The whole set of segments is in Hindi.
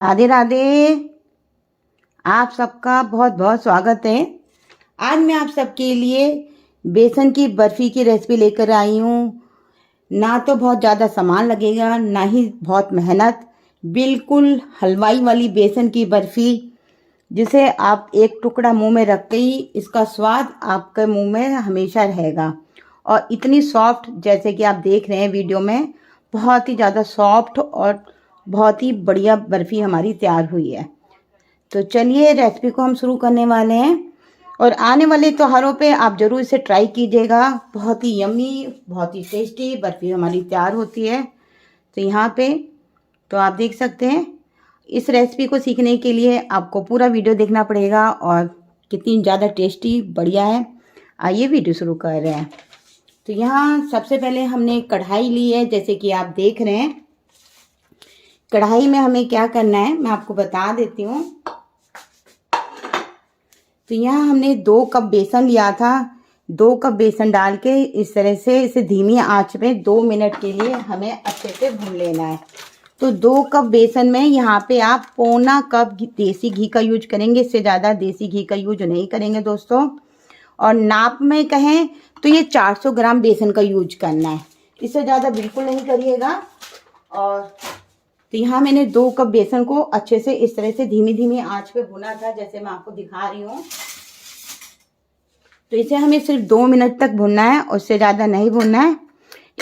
राधे राधे। आप सबका बहुत बहुत स्वागत है। आज मैं आप सबके लिए बेसन की बर्फ़ी की रेसिपी लेकर आई हूँ। ना तो बहुत ज़्यादा सामान लगेगा, ना ही बहुत मेहनत। बिल्कुल हलवाई वाली बेसन की बर्फ़ी, जिसे आप एक टुकड़ा मुंह में रखते ही इसका स्वाद आपके मुंह में हमेशा रहेगा। और इतनी सॉफ्ट, जैसे कि आप देख रहे हैं वीडियो में, बहुत ही ज़्यादा सॉफ्ट और बहुत ही बढ़िया बर्फ़ी हमारी तैयार हुई है। तो चलिए रेसिपी को हम शुरू करने वाले हैं। और आने वाले त्योहारों पे आप ज़रूर इसे ट्राई कीजिएगा। बहुत ही यम्मी, बहुत ही टेस्टी बर्फ़ी हमारी तैयार होती है। तो यहाँ पे तो आप देख सकते हैं, इस रेसिपी को सीखने के लिए आपको पूरा वीडियो देखना पड़ेगा। और कितनी ज़्यादा टेस्टी बढ़िया है। आइए वीडियो शुरू कर रहे हैं। तो यहाँ सबसे पहले हमने कढ़ाई ली है, जैसे कि आप देख रहे हैं। कढ़ाई में हमें क्या करना है मैं आपको बता देती हूँ। तो यहाँ हमने 2 कप बेसन लिया था। 2 कप बेसन डाल के इस तरह से इसे धीमी आंच में 2 मिनट के लिए हमें अच्छे से भून लेना है। तो 2 कप बेसन में यहाँ पे आप पौना कप देसी घी का यूज करेंगे। इससे ज़्यादा देसी घी का यूज नहीं करेंगे दोस्तों। और नाप में कहें तो ये 400 ग्राम बेसन का यूज करना है, इससे ज़्यादा बिल्कुल नहीं करिएगा। और तो यहाँ मैंने 2 कप बेसन को अच्छे से इस तरह से धीमी धीमी आंच पे भुना था, जैसे मैं आपको दिखा रही हूँ। तो इसे हमें सिर्फ 2 मिनट तक भुनना है, उससे ज़्यादा नहीं भुनना है।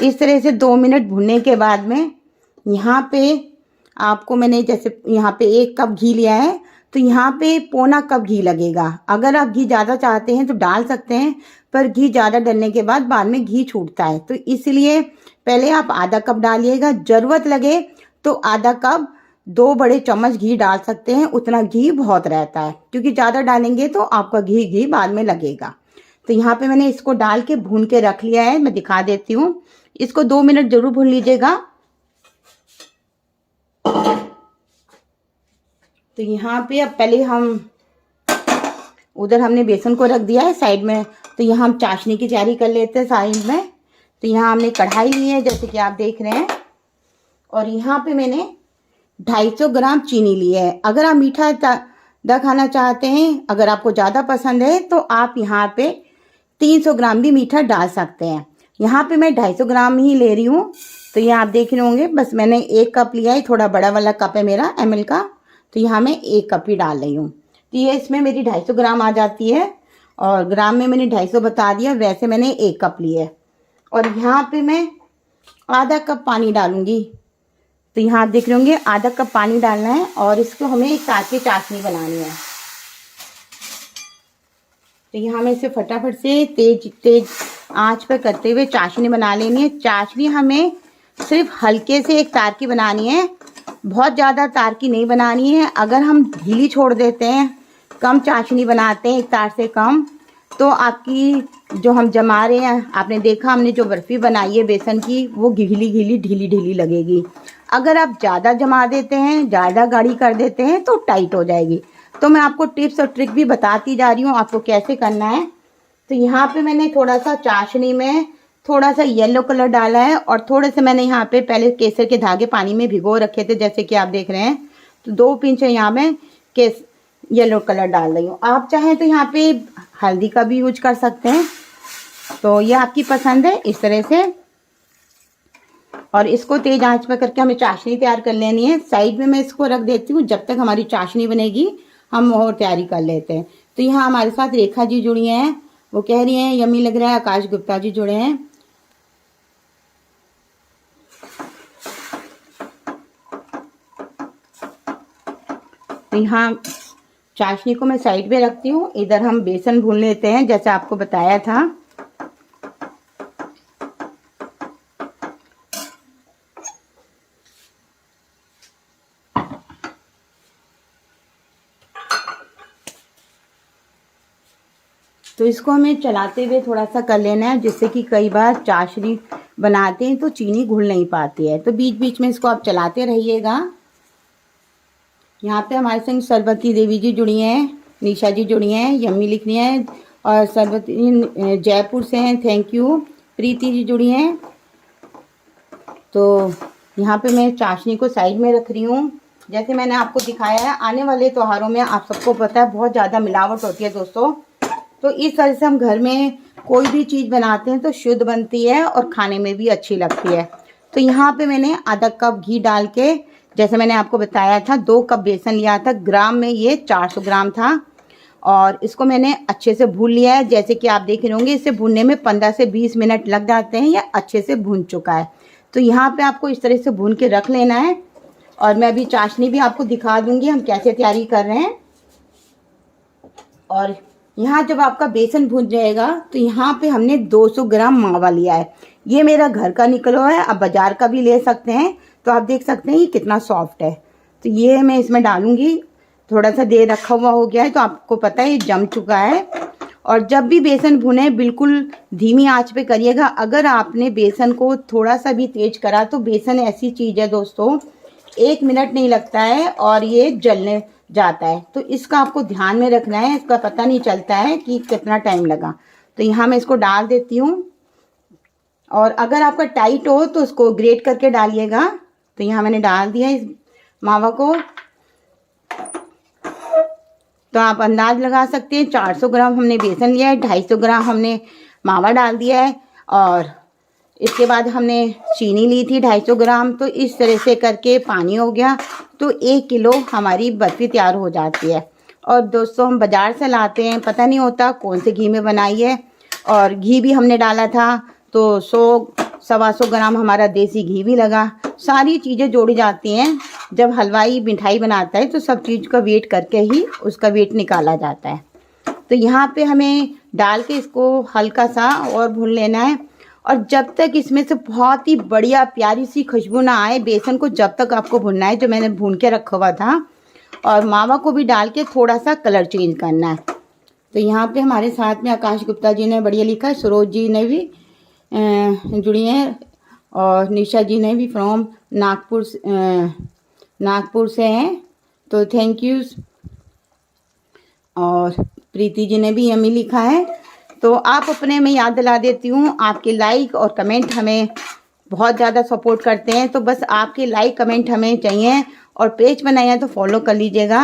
इस तरह से 2 मिनट भुनने के बाद में यहाँ पे आपको मैंने जैसे यहाँ पे 1 कप घी लिया है, तो यहाँ पे पौना कप घी लगेगा। अगर आप घी ज़्यादा चाहते हैं तो डाल सकते हैं, पर घी ज़्यादा डलने के बाद में घी छूटता है। तो इसलिए पहले आप आधा कप डालिएगा। ज़रूरत लगे तो आधा कप 2 बड़े चम्मच घी डाल सकते हैं। उतना घी बहुत रहता है, क्योंकि ज़्यादा डालेंगे तो आपका घी बाद में लगेगा। तो यहाँ पे मैंने इसको डाल के भून के रख लिया है। मैं दिखा देती हूँ। इसको 2 मिनट जरूर भून लीजिएगा। तो यहाँ पे अब पहले हम उधर हमने बेसन को रख दिया है साइड में। तो यहाँ हम चाशनी की तैयारी कर लेते हैं साइड में। तो यहाँ हमने कढ़ाई ली है, जैसे कि आप देख रहे हैं। और यहाँ पे मैंने 250 ग्राम चीनी ली है। अगर आप मीठा ज़्यादा खाना चाहते हैं, अगर आपको ज़्यादा पसंद है, तो आप यहाँ पे 300 ग्राम भी मीठा डाल सकते हैं। यहाँ पे मैं 250 ग्राम ही ले रही हूँ। तो ये आप देख रहे होंगे, बस मैंने 1 कप लिया है। थोड़ा बड़ा वाला कप है मेरा ml का, तो यहाँ मैं 1 कप ही डाल रही हूँ। तो ये इसमें मेरी 250 ग्राम आ जाती है। और ग्राम में मैंने 250 बता दिया, वैसे मैंने 1 कप लिया है। और यहाँ पे मैं आधा कप पानी डालूंगी। तो यहाँ आप देख रहे होंगे, आधा कप पानी डालना है। और इसको हमें एक साथ की चाशनी बनानी है। तो यहाँ हमें इसे फटाफट से तेज आंच पर करते हुए चाशनी बना लेनी है। चाशनी हमें सिर्फ हल्के से एक तार की बनानी है, बहुत ज़्यादा तार की नहीं बनानी है। अगर हम ढीली छोड़ देते हैं, कम चाशनी बनाते हैं, एक तार से कम, तो आपकी जो हम जमा रहे हैं, आपने देखा हमने जो बर्फ़ी बनाई है बेसन की, वो ढीली ढीली लगेगी। अगर आप ज़्यादा जमा देते हैं, ज़्यादा गाढ़ी कर देते हैं, तो टाइट हो जाएगी। तो मैं आपको टिप्स और ट्रिक भी बताती जा रही हूँ आपको कैसे करना है। तो यहाँ पे मैंने थोड़ा सा चाशनी में थोड़ा सा येलो कलर डाला है। और थोड़े से मैंने यहाँ पे पहले केसर के धागे पानी में भिगो रखे थे, जैसे कि आप देख रहे हैं। तो 2 पिंच यहाँ में येलो कलर डाल रही हूँ। आप चाहें तो यहाँ पे हल्दी का भी यूज कर सकते हैं, तो ये आपकी पसंद है, इस तरह से। और इसको तेज आंच पर करके हमें चाशनी तैयार कर लेनी है। साइड में मैं इसको रख देती हूँ, जब तक हमारी चाशनी बनेगी हम और तैयारी कर लेते हैं। तो यहाँ हमारे साथ रेखा जी जुड़ी हैं, वो कह रही हैं यम्मी लग रहा है। आकाश गुप्ता जी जुड़े हैं। तो यहाँ चाशनी को मैं साइड में रखती हूँ। इधर हम बेसन भून लेते हैं, जैसे आपको बताया था। तो इसको हमें चलाते हुए थोड़ा सा कर लेना है, जिससे कि कई बार चाशनी बनाते हैं तो चीनी घुल नहीं पाती है। तो बीच बीच में इसको आप चलाते रहिएगा। यहाँ पे हमारे संग सरबती देवी जी जुड़ी हैं, निशा जी जुड़ी हैं, यम्मी लिख रही हैं। और सरबती जयपुर से हैं, थैंक यू। प्रीति जी जुड़ी हैं। तो यहाँ पे मैं चाशनी को साइड में रख रही हूँ। जैसे मैंने आपको दिखाया है, आने वाले त्योहारों में आप सबको पता है बहुत ज़्यादा मिलावट होती है दोस्तों। तो इस तरह से हम घर में कोई भी चीज़ बनाते हैं तो शुद्ध बनती है और खाने में भी अच्छी लगती है। तो यहाँ पे मैंने आधा कप घी डाल के, जैसे मैंने आपको बताया था 2 कप बेसन लिया था, ग्राम में ये 400 ग्राम था, और इसको मैंने अच्छे से भून लिया है। जैसे कि आप देख रहे होंगे, इसे भूनने में 15 से 20 मिनट लग जाते हैं, या अच्छे से भून चुका है। तो यहाँ पे आपको इस तरह से भून के रख लेना है। और मैं अभी चाशनी भी आपको दिखा दूंगी हम कैसे तैयारी कर रहे हैं। और यहाँ जब आपका बेसन भून जाएगा तो यहाँ पे हमने 200 ग्राम मावा लिया है। ये मेरा घर का निकला हुआ है, आप बाजार का भी ले सकते हैं। तो आप देख सकते हैं ये कितना सॉफ्ट है। तो ये मैं इसमें डालूंगी। थोड़ा सा देर रखा हुआ हो गया है तो आपको पता है ये जम चुका है। और जब भी बेसन भुने बिल्कुल धीमी आंच पे करिएगा। अगर आपने बेसन को थोड़ा सा भी तेज करा तो बेसन ऐसी चीज़ है दोस्तों, 1 मिनट नहीं लगता है और ये जलने जाता है। तो इसका आपको ध्यान में रखना है, इसका पता नहीं चलता है कि कितना टाइम लगा। तो यहाँ मैं इसको डाल देती हूँ। और अगर आपका टाइट हो तो उसको ग्रेट करके डालिएगा। तो यहाँ मैंने डाल दिया इस मावा को। तो आप अंदाज लगा सकते हैं 400 ग्राम हमने बेसन लिया है, 250 ग्राम हमने मावा डाल दिया है, और इसके बाद हमने चीनी ली थी 250 ग्राम। तो इस तरह से करके पानी हो गया। तो 1 किलो हमारी बर्फ़ी तैयार हो जाती है। और दोस्तों हम बाज़ार से लाते हैं, पता नहीं होता कौन से घी में बनाई है। और घी भी हमने डाला था तो 100-125 ग्राम हमारा देसी घी भी लगा। सारी चीज़ें जोड़ी जाती हैं। जब हलवाई मिठाई बनाता है तो सब चीज़ का वेट करके ही उसका वेट निकाला जाता है। तो यहाँ पे हमें डाल के इसको हल्का सा और भून लेना है। और जब तक इसमें से बहुत ही बढ़िया प्यारी सी खुशबू ना आए, बेसन को जब तक आपको भुनना है, जो मैंने भून के रखा हुआ था। और मावा को भी डाल के थोड़ा सा कलर चेंज करना है। तो यहाँ पे हमारे साथ में आकाश गुप्ता जी ने बढ़िया लिखा है, सरोज जी ने भी जुड़ी हैं, और निशा जी ने भी फ्रॉम नागपुर से हैं। तो थैंक यू। और प्रीति जी ने भी यमी लिखा है। तो आप अपने में याद दिला देती हूँ, आपके लाइक और कमेंट हमें बहुत ज़्यादा सपोर्ट करते हैं। तो बस आपके लाइक कमेंट हमें चाहिए। और पेज बनाया है तो फॉलो कर लीजिएगा।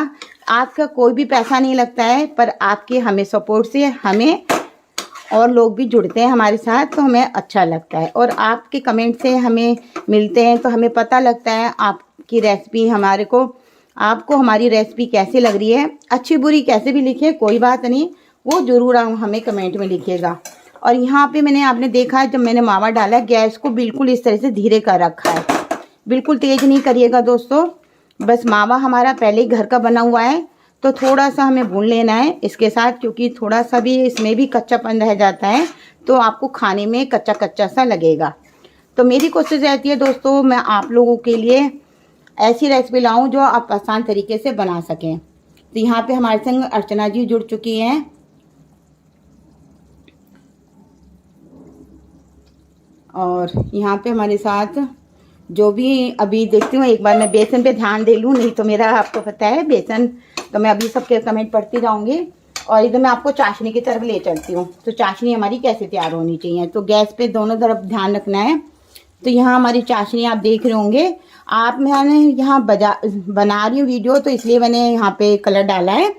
आपका कोई भी पैसा नहीं लगता है, पर आपके हमें सपोर्ट से हमें और लोग भी जुड़ते हैं हमारे साथ, तो हमें अच्छा लगता है। और आपके कमेंट से हमें मिलते हैं तो हमें पता लगता है आपकी रेसिपी आपको हमारी रेसिपी कैसी लग रही है। अच्छी बुरी कैसे भी लिखे, कोई बात नहीं, वो ज़रूर हमें कमेंट में लिखिएगा। और यहाँ पे आपने देखा है, जब मैंने मावा डाला गैस को बिल्कुल इस तरह से धीरे कर रखा है, बिल्कुल तेज़ नहीं करिएगा दोस्तों। बस मावा हमारा पहले ही घर का बना हुआ है तो थोड़ा सा हमें भून लेना है इसके साथ, क्योंकि थोड़ा सा भी इसमें भी कच्चापन रह जाता है तो आपको खाने में कच्चा कच्चा सा लगेगा। तो मेरी कोशिश रहती है दोस्तों, मैं आप लोगों के लिए ऐसी रेसिपी लाऊं जो आप आसान तरीके से बना सकें। तो यहाँ पे हमारे संग अर्चना जी जुड़ चुकी हैं। और यहाँ पे हमारे साथ जो भी अभी देखती हूँ, एक बार मैं बेसन पे ध्यान दे लूँ, नहीं तो मेरा आपको पता है बेसन, तो मैं अभी सबके कमेंट पढ़ती जाऊँगी। और इधर मैं आपको चाशनी की तरफ ले चलती हूँ। तो चाशनी हमारी कैसे तैयार होनी चाहिए, तो गैस पे दोनों तरफ ध्यान रखना है। तो यहाँ हमारी चाशनी आप देख रहे होंगे। मैंने यहाँ बना रही हूँ वीडियो, तो इसलिए मैंने यहाँ पे कलर डाला है।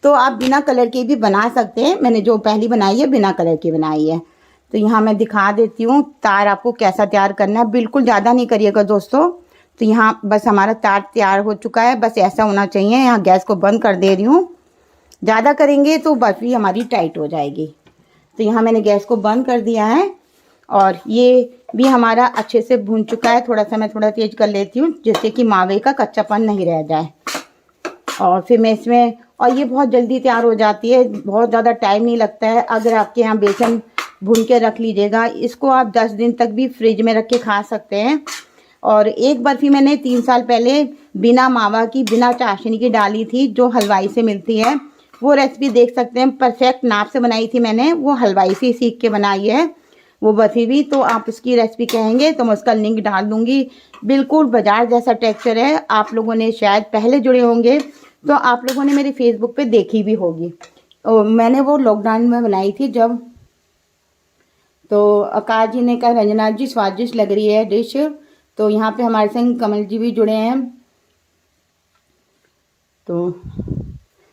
तो आप बिना कलर के भी बना सकते हैं। मैंने जो पहली बनाई है बिना कलर की बनाई है। तो यहाँ मैं दिखा देती हूँ तार आपको कैसा तैयार करना है। बिल्कुल ज़्यादा नहीं करिएगा दोस्तों। तो यहाँ बस हमारा तार तैयार हो चुका है, बस ऐसा होना चाहिए। यहाँ गैस को बंद कर दे रही हूँ, ज़्यादा करेंगे तो बर्फ़ी हमारी टाइट हो जाएगी। तो यहाँ मैंने गैस को बंद कर दिया है और ये भी हमारा अच्छे से भून चुका है। मैं थोड़ा तेज़ कर लेती हूँ जिससे कि मावे का कच्चापन नहीं रह जाए। और फिर मैं इसमें, और ये बहुत जल्दी तैयार हो जाती है, बहुत ज़्यादा टाइम नहीं लगता है। अगर आपके यहाँ बेसन भून के रख लीजिएगा, इसको आप 10 दिन तक भी फ्रिज में रख के खा सकते हैं। और एक बर्फ़ी मैंने 3 साल पहले बिना मावा की, बिना चाशनी की डाली थी, जो हलवाई से मिलती है। वो रेसिपी देख सकते हैं, परफेक्ट नाप से बनाई थी मैंने, वो हलवाई से सीख के बनाई है वो बर्फ़ी भी। तो आप उसकी रेसिपी कहेंगे तो मैं उसका लिंक डाल दूँगी। बिल्कुल बाजार जैसा टेक्सचर है। आप लोगों ने शायद पहले जुड़े होंगे तो आप लोगों ने मेरे फेसबुक पे देखी भी होगी। और मैंने वो लॉकडाउन में बनाई थी जब। तो आकाश जी ने कहा रंजना जी स्वादिष्ट लग रही है डिश। तो यहाँ पे हमारे संग कमल जी भी जुड़े हैं। तो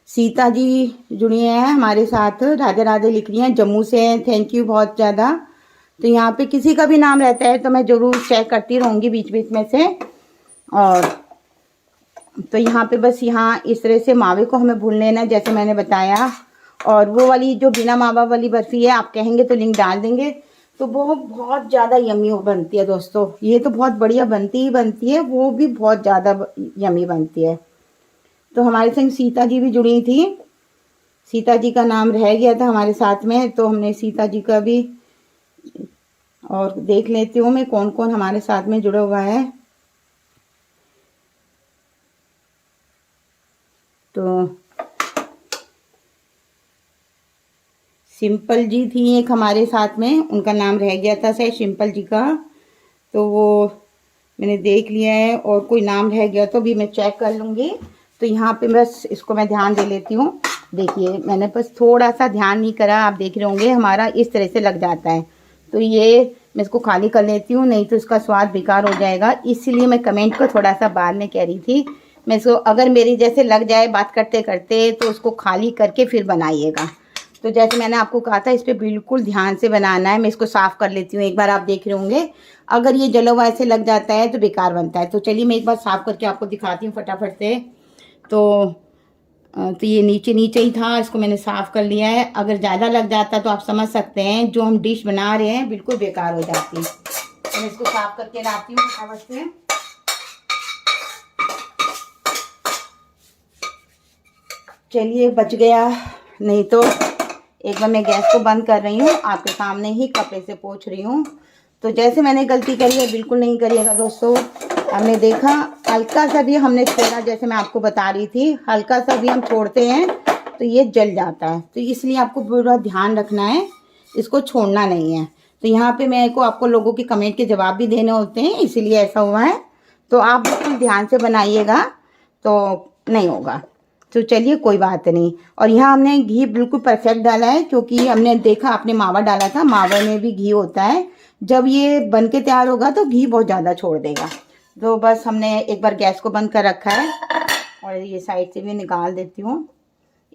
सीता जी जुड़ी हैं हमारे साथ, राधे राधे लिख रही हैं, जम्मू से हैं, थैंक यू बहुत ज़्यादा। तो यहाँ पे किसी का भी नाम रहता है तो मैं ज़रूर चेक करती रहूँगी बीच बीच में से। और तो यहाँ पे बस यहाँ इस तरह से मावे को हमें भून लेना है जैसे मैंने बताया। और वो वाली जो बिना मावा वाली बर्फ़ी है, आप कहेंगे तो लिंक डाल देंगे। तो वो बहुत ज़्यादा यमी बनती है दोस्तों, ये तो बहुत बढ़िया बनती ही बनती है, वो भी बहुत ज़्यादा यमी बनती है। तो हमारे संग सीता जी भी जुड़ी थी, सीता जी का नाम रह गया था हमारे साथ में, तो हमने सीता जी का भी। और देख लेती हूँ मैं कौन कौन हमारे साथ में जुड़ा हुआ है। तो सिंपल जी थी एक हमारे साथ में, उनका नाम रह गया था शायद सिंपल जी का, तो वो मैंने देख लिया है। और कोई नाम रह गया तो भी मैं चेक कर लूँगी। तो यहाँ पे बस इसको मैं ध्यान दे लेती हूँ। देखिए मैंने बस थोड़ा सा ध्यान नहीं करा, आप देख रहे होंगे हमारा इस तरह से लग जाता है। तो ये मैं इसको खाली कर लेती हूँ, नहीं तो इसका स्वाद बेकार हो जाएगा। इसीलिए मैं कमेंट को थोड़ा सा बाद में कह रही थी, मैं इसको अगर मेरी जैसे लग जाए बात करते करते तो उसको खाली करके फिर बनाइएगा। तो जैसे मैंने आपको कहा था इस पर बिल्कुल ध्यान से बनाना है। मैं इसको साफ़ कर लेती हूँ एक बार, आप देख रहे होंगे अगर ये जला हुआ ऐसे लग जाता है तो बेकार बनता है। तो चलिए मैं एक बार साफ़ करके आपको दिखाती हूँ फटाफट से। तो ये नीचे नीचे ही था, इसको मैंने साफ़ कर लिया है। अगर ज़्यादा लग जाता तो आप समझ सकते हैं जो हम डिश बना रहे हैं बिल्कुल बेकार हो जाती है। तो मैं इसको साफ़ करके लाती हूँ फटाफट से। चलिए बच गया, नहीं तो एक बार मैं गैस को बंद कर रही हूँ, आपके सामने ही कपड़े से पोंछ रही हूँ। तो जैसे मैंने गलती करी है बिल्कुल नहीं करिएगा दोस्तों। हमने देखा हल्का सा भी हमने छोड़ा, जैसे मैं आपको बता रही थी, हल्का सा भी हम छोड़ते हैं तो ये जल जाता है। तो इसलिए आपको पूरा ध्यान रखना है, इसको छोड़ना नहीं है। तो यहाँ पे मैं को आपको लोगों के कमेंट के जवाब भी देने होते हैं, इसीलिए ऐसा हुआ है। तो आप बिल्कुल ध्यान से बनाइएगा तो नहीं होगा। तो चलिए कोई बात नहीं। और यहाँ हमने घी बिल्कुल परफेक्ट डाला है, क्योंकि हमने देखा आपने मावा डाला था, मावा में भी घी होता है। जब ये बन के तैयार होगा तो घी बहुत ज़्यादा छोड़ देगा। तो बस हमने एक बार गैस को बंद कर रखा है और ये साइड से भी निकाल देती हूँ।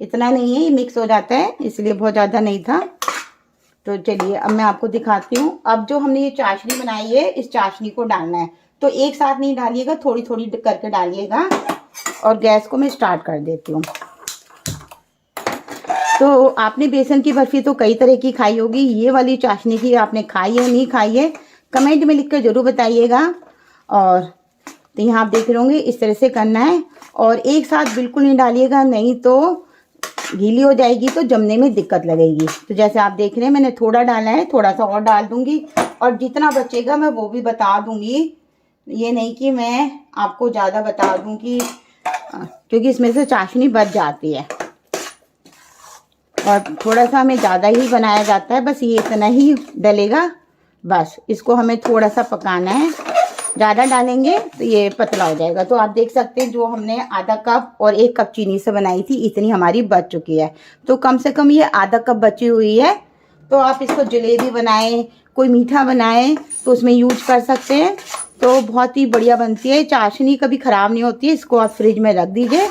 इतना नहीं है, ये मिक्स हो जाता है इसलिए बहुत ज़्यादा नहीं था। तो चलिए अब मैं आपको दिखाती हूँ। अब जो हमने ये चाशनी बनाई है इस चाशनी को डालना है। तो एक साथ नहीं डालिएगा, थोड़ी थोड़ी करके डालिएगा। और गैस को मैं स्टार्ट कर देती हूँ। तो आपने बेसन की बर्फ़ी तो कई तरह की खाई होगी, ये वाली चाशनी की आपने खाई है नहीं खाई है कमेंट में लिख कर ज़रूर बताइएगा। और तो यहाँ आप देख रहे होंगे इस तरह से करना है। और एक साथ बिल्कुल नहीं डालिएगा, नहीं तो गीली हो जाएगी तो जमने में दिक्कत लगेगी। तो जैसे आप देख रहे हैं मैंने थोड़ा डाला है, थोड़ा सा और डाल दूंगी और जितना बचेगा मैं वो भी बता दूंगी। ये नहीं कि मैं आपको ज़्यादा बता दूं कि क्योंकि इसमें से चाशनी बच जाती है और थोड़ा सा हमें ज़्यादा ही बनाया जाता है। बस ये इतना ही डलेगा, बस इसको हमें थोड़ा सा पकाना है। ज़्यादा डालेंगे तो ये पतला हो जाएगा। तो आप देख सकते हैं जो हमने आधा कप और 1 कप चीनी से बनाई थी इतनी हमारी बच चुकी है। तो कम से कम ये आधा कप बची हुई है। तो आप इसको जलेबी बनाएं, कोई मीठा बनाएं तो उसमें यूज कर सकते हैं। तो बहुत ही बढ़िया बनती है, चाशनी कभी ख़राब नहीं होती है। इसको आप फ्रिज में रख दीजिए।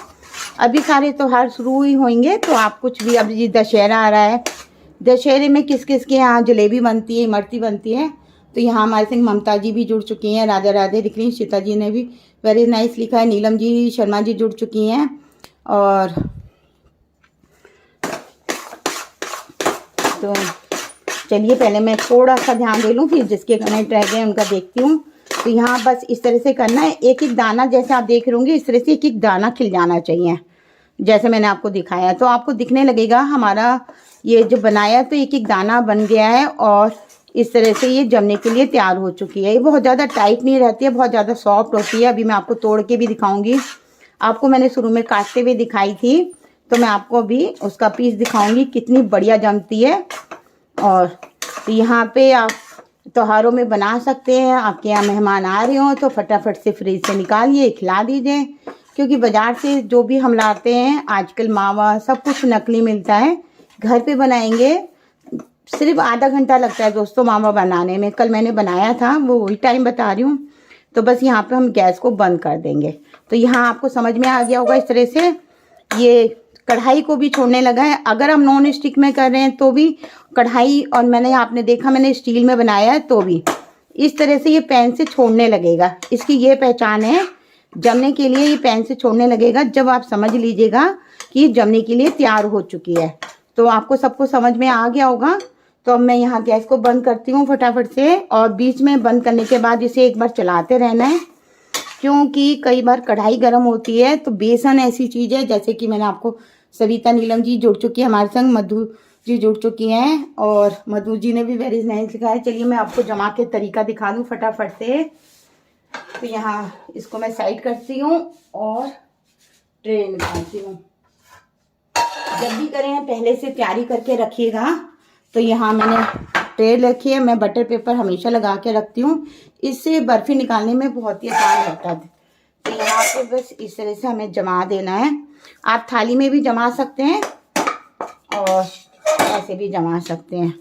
अभी सारे त्योहार शुरू ही होंगे तो आप कुछ भी, अभी दशहरा आ रहा है, दशहरे में किस किस के यहाँ जलेबी बनती है, इमरती बनती है। तो यहाँ हमारे संग ममता जी भी जुड़ चुकी हैं, राधे राधे लिख रही हैं, सीता जी ने भी वेरी नाइस लिखा है, नीलम जी शर्मा जी जुड़ चुकी हैं। और तो चलिए पहले मैं थोड़ा सा ध्यान दे लूँ, फिर जिसके कमेंट रह गए उनका देखती हूँ। तो यहाँ बस इस तरह से करना है, एक एक दाना जैसे आप देख रहे होंगे इस तरह से एक एक दाना खिल जाना चाहिए, जैसे मैंने आपको दिखाया। तो आपको दिखने लगेगा हमारा ये जो बनाया तो एक एक दाना बन गया है और इस तरह से ये जमने के लिए तैयार हो चुकी है। ये बहुत ज़्यादा टाइट नहीं रहती है, बहुत ज़्यादा सॉफ्ट होती है। अभी मैं आपको तोड़ के भी दिखाऊंगी, आपको मैंने शुरू में काटते हुए दिखाई थी तो मैं आपको अभी उसका पीस दिखाऊंगी कितनी बढ़िया जमती है। और तो यहाँ पे आप त्योहारों में बना सकते हैं। आपके यहाँ मेहमान आ रहे हो तो फटाफट से फ्रिज से निकालिए, खिला दीजिए। क्योंकि बाज़ार से जो भी हम लाते हैं आजकल मावा सब कुछ नकली मिलता है। घर पे बनाएंगे सिर्फ आधा घंटा लगता है दोस्तों मावा बनाने में। कल मैंने बनाया था, वो वही टाइम बता रही हूँ। तो बस यहाँ पे हम गैस को बंद कर देंगे। तो यहाँ आपको समझ में आ गया होगा इस तरह से। ये कढ़ाई को भी छोड़ने लगा है। अगर हम नॉन स्टिक में कर रहे हैं तो भी कढ़ाई, और मैंने आपने देखा मैंने स्टील में बनाया है तो भी इस तरह से ये पैन से छोड़ने लगेगा। इसकी ये पहचान है, जमने के लिए ये पैन से छोड़ने लगेगा। जब आप समझ लीजिएगा कि ये जमने के लिए तैयार हो चुकी है, तो आपको सबको समझ में आ गया होगा। तो अब मैं यहाँ गैस को बंद करती हूँ फटाफट से, और बीच में बंद करने के बाद इसे एक बार चलाते रहना है, क्योंकि कई बार कढ़ाई गर्म होती है। तो बेसन ऐसी चीज़ है, जैसे कि मैंने आपको, सविता नीलम जी जुड़ चुकी है हमारे संग, मधु जी जुड़ चुकी हैं, और मधु जी ने भी वेरी नाइस लिखा है। चलिए मैं आपको जमा के तरीका दिखा दूँ फटाफट से। तो यहाँ इसको मैं साइड करती हूँ और ट्रे निकालती हूँ। जब भी करें पहले से तैयारी करके रखिएगा। तो यहाँ मैंने ट्रे रखी है, मैं बटर पेपर हमेशा लगा के रखती हूँ, इससे बर्फ़ी निकालने में बहुत ही आसान होता है। तो यहाँ पे बस इस तरह से हमें जमा देना है। आप थाली में भी जमा सकते हैं और ऐसे भी जमा सकते हैं।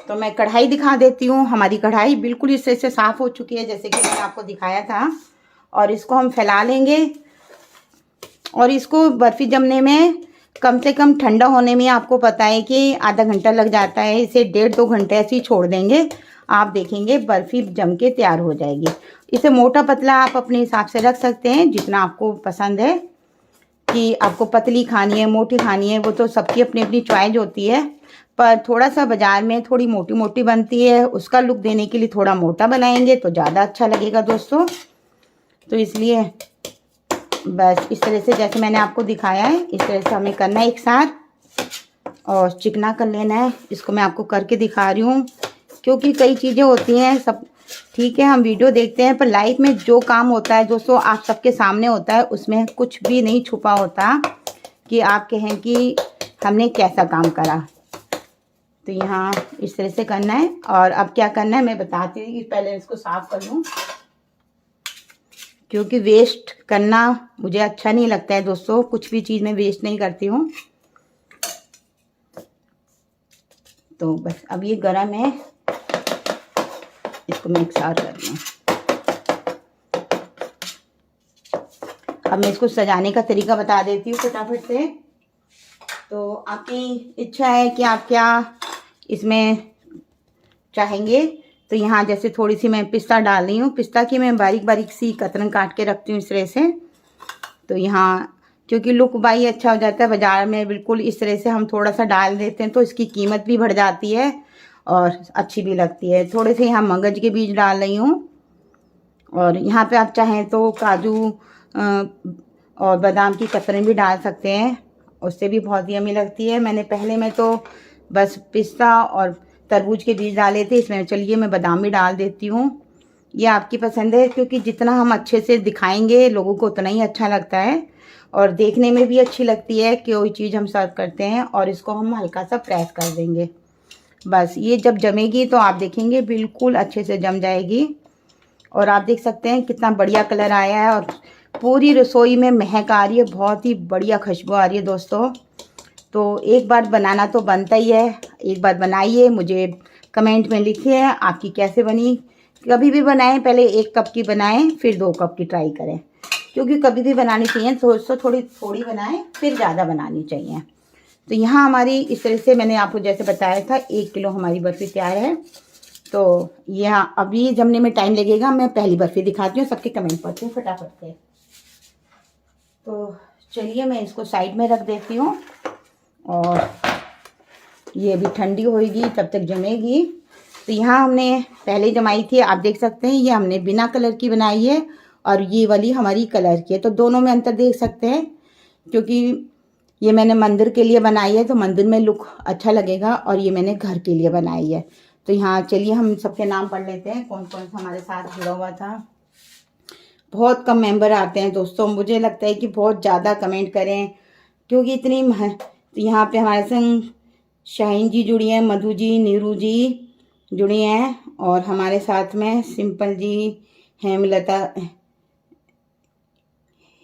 तो मैं कढ़ाई दिखा देती हूँ। हमारी कढ़ाई बिल्कुल इस तरह से साफ़ हो चुकी है, जैसे कि मैंने आपको दिखाया था। और इसको हम फैला लेंगे, और इसको बर्फ़ी जमने में कम से कम ठंडा होने में आपको पता है कि आधा घंटा लग जाता है। इसे 1.5-2 घंटे ऐसे ही छोड़ देंगे, आप देखेंगे बर्फ़ी जम के तैयार हो जाएगी। इसे मोटा पतला आप अपने हिसाब से रख सकते हैं, जितना आपको पसंद है, कि आपको पतली खानी है मोटी खानी है, वो तो सबकी अपनी अपनी चॉइस होती है। पर थोड़ा सा बाज़ार में थोड़ी मोटी मोटी बनती है, उसका लुक देने के लिए थोड़ा मोटा बनाएंगे तो ज़्यादा अच्छा लगेगा दोस्तों। तो इसलिए बस इस तरह से जैसे मैंने आपको दिखाया है, इस तरह से हमें करना है एक साथ, और चिकना कर लेना है। इसको मैं आपको करके दिखा रही हूँ, क्योंकि कई चीज़ें होती हैं, सब ठीक है हम वीडियो देखते हैं, पर लाइफ में जो काम होता है दोस्तों आप सबके सामने होता है, उसमें कुछ भी नहीं छुपा होता कि आप कहें कि हमने कैसा काम करा। तो यहाँ इस तरह से करना है। और अब क्या करना है मैं बताती हूँ, कि पहले इसको साफ़ कर लूँ, क्योंकि वेस्ट करना मुझे अच्छा नहीं लगता है दोस्तों। कुछ भी चीज़ मैं वेस्ट नहीं करती हूँ। तो बस अब ये गरम है, इसको मैं एक साथ कर लूँ। अब मैं इसको सजाने का तरीका बता देती हूँ फटाफट से। तो आपकी इच्छा है कि आप क्या इसमें चाहेंगे। तो यहाँ जैसे थोड़ी सी मैं पिस्ता डाल रही हूँ, पिस्ता की मैं बारीक बारीक सी कतरन काट के रखती हूँ इस तरह से। तो यहाँ क्योंकि लुक भाई अच्छा हो जाता है, बाज़ार में बिल्कुल इस तरह से हम थोड़ा सा डाल देते हैं तो इसकी कीमत भी बढ़ जाती है और अच्छी भी लगती है। थोड़े से यहाँ मगज के बीज डाल रही हूँ, और यहाँ पे आप चाहें तो काजू और बादाम की कतरन भी डाल सकते हैं, उससे भी बहुत यम्मी लगती है। मैंने पहले में तो बस पिस्ता और तरबूज के बीज डाले थे, इसमें चलिए मैं बादाम भी डाल देती हूँ। ये आपकी पसंद है, क्योंकि जितना हम अच्छे से दिखाएंगे लोगों को उतना ही अच्छा लगता है, और देखने में भी अच्छी लगती है कि कोई चीज़ हम सर्व करते हैं। और इसको हम हल्का सा प्रेस कर देंगे। बस ये जब जमेगी तो आप देखेंगे बिल्कुल अच्छे से जम जाएगी। और आप देख सकते हैं कितना बढ़िया कलर आया है, और पूरी रसोई में महक आ रही है, बहुत ही बढ़िया खुशबू आ रही है दोस्तों। तो एक बार बनाना तो बनता ही है, एक बार बनाइए, मुझे कमेंट में लिखिए आपकी कैसे बनी। कभी भी बनाएं पहले 1 कप की बनाएं, फिर 2 कप की ट्राई करें, क्योंकि कभी भी बनानी चाहिए तो थोड़ी थोड़ी बनाएं, फिर ज़्यादा बनानी चाहिए। तो यहाँ हमारी इस तरह से मैंने आपको जैसे बताया था 1 किलो हमारी बर्फ़ी तैयार है। तो यहाँ अभी जमने में टाइम लगेगा। मैं पहली बर्फ़ी दिखाती हूँ, सबके कमेंट पढ़ती हूँ फटाफट से। तो चलिए मैं इसको साइड में रख देती हूँ, और ये अभी ठंडी होएगी तब तक जमेगी। तो यहाँ हमने पहले जमाई थी, आप देख सकते हैं ये हमने बिना कलर की बनाई है, और ये वाली हमारी कलर की है। तो दोनों में अंतर देख सकते हैं, क्योंकि ये मैंने मंदिर के लिए बनाई है तो मंदिर में लुक अच्छा लगेगा, और ये मैंने घर के लिए बनाई है। तो यहाँ चलिए हम सबके नाम पढ़ लेते हैं, कौन कौन सा हमारे साथ जुड़ा हुआ था। बहुत कम मेंबर आते हैं दोस्तों, मुझे लगता है कि बहुत ज़्यादा कमेंट करें, क्योंकि इतनी तो यहाँ पे हमारे संग शाहीन जी जुड़ी हैं, मधु जी, नीरू जी जुड़ी हैं, और हमारे साथ में सिंपल जी,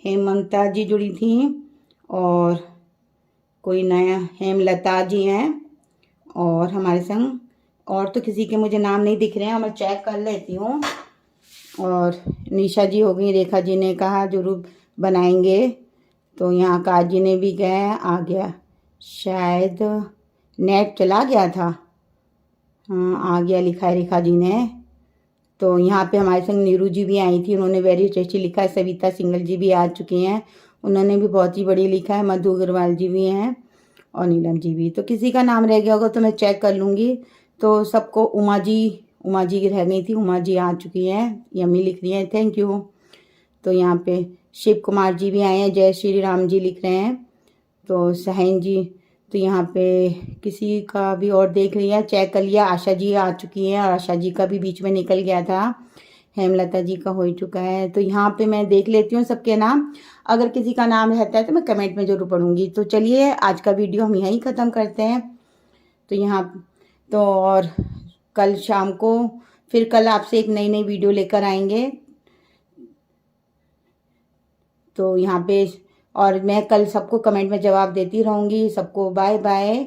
हेमंता जी जुड़ी थी, और कोई नया हेमलता जी हैं, और हमारे संग और तो किसी के मुझे नाम नहीं दिख रहे हैं, और मैं चेक कर लेती हूँ। और निशा जी हो गई, रेखा जी ने कहा जरूर बनाएंगे। तो यहाँ काज जी ने भी गया, आ गया, शायद नेट चला गया था, हाँ आ गया, लिखा है रेखा जी ने। तो यहाँ पे हमारे संग नीरू जी भी आई थी, उन्होंने वेरी टेस्टी लिखा है। सविता सिंगल जी भी आ चुकी हैं, उन्होंने भी बहुत ही बढ़िया लिखा है। मधु अग्रवाल जी भी हैं और नीलम जी भी। तो किसी का नाम रह गया होगा तो मैं चेक कर लूँगी। तो सबको उमा जी रह गई थी, उमा जी आ चुकी हैं, यम्मी लिख रही हैं, थैंक यू। तो यहाँ पे शिव कुमार जी भी आए हैं, जय श्री राम जी लिख रहे हैं। तो सहन जी, तो यहाँ पे किसी का भी और देख लिया, चेक कर लिया। आशा जी आ चुकी हैं और आशा जी का भी बीच में निकल गया था। हेमलता जी का हो चुका है। तो यहाँ पे मैं देख लेती हूँ सबके नाम, अगर किसी का नाम रहता है तो मैं कमेंट में ज़रूर पढ़ूंगी। तो चलिए आज का वीडियो हम यहीं ख़त्म करते हैं। तो यहाँ तो और कल शाम को फिर कल आपसे एक नई वीडियो लेकर आएंगे। तो यहाँ पे और मैं कल सबको कमेंट में जवाब देती रहूँगी। सबको बाय बाय।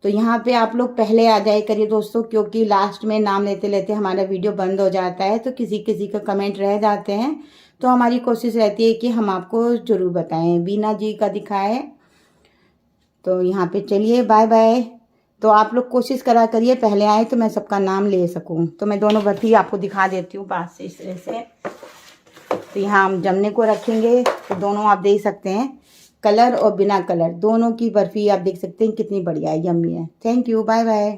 तो यहाँ पे आप लोग पहले आ जाए करिए दोस्तों, क्योंकि लास्ट में नाम लेते लेते हमारा वीडियो बंद हो जाता है, तो किसी किसी का कमेंट रह जाते हैं। तो हमारी कोशिश रहती है कि हम आपको ज़रूर बताएं। बीना जी का दिखा है। तो यहाँ पे चलिए बाय बाय। तो आप लोग कोशिश करा करिए पहले आए तो मैं सबका नाम ले सकूँ। तो मैं दोनों बर्फ़ी आपको दिखा देती हूँ पास से, इस तरह से। तो यहाँ हम जमने को रखेंगे। तो दोनों आप देख सकते हैं, कलर और बिना कलर दोनों की बर्फ़ी आप देख सकते हैं कितनी बढ़िया है, यम्मी है। Thank you, bye bye.